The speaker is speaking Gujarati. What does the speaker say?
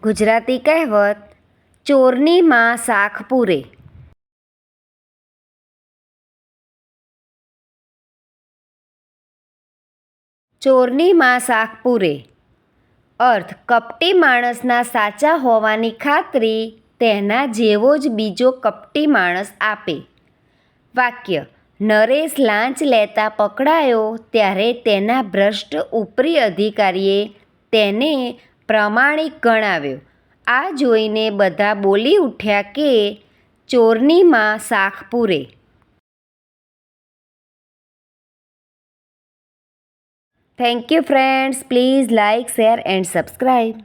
ગુજરાતી કહેવત ચોરની માં શાખ પૂરે. ચોરની માં શાખ પૂરે અર્થ કપટી માણસના સાચા હોવાની ખાતરી તેના જેવો જ બીજો કપટી માણસ આપે. વાક્ય: નરેશ લાંચ લેતા પકડાયો ત્યારે તેના ભ્રષ્ટ ઉપરી અધિકારીએ તેને પ્રામાણિક ગણાવ્યો. આ જોઈને બધા બોલી ઉઠ્યા કે ચોરની માં શાખ પૂરે. Thank you friends. Please like, share and subscribe.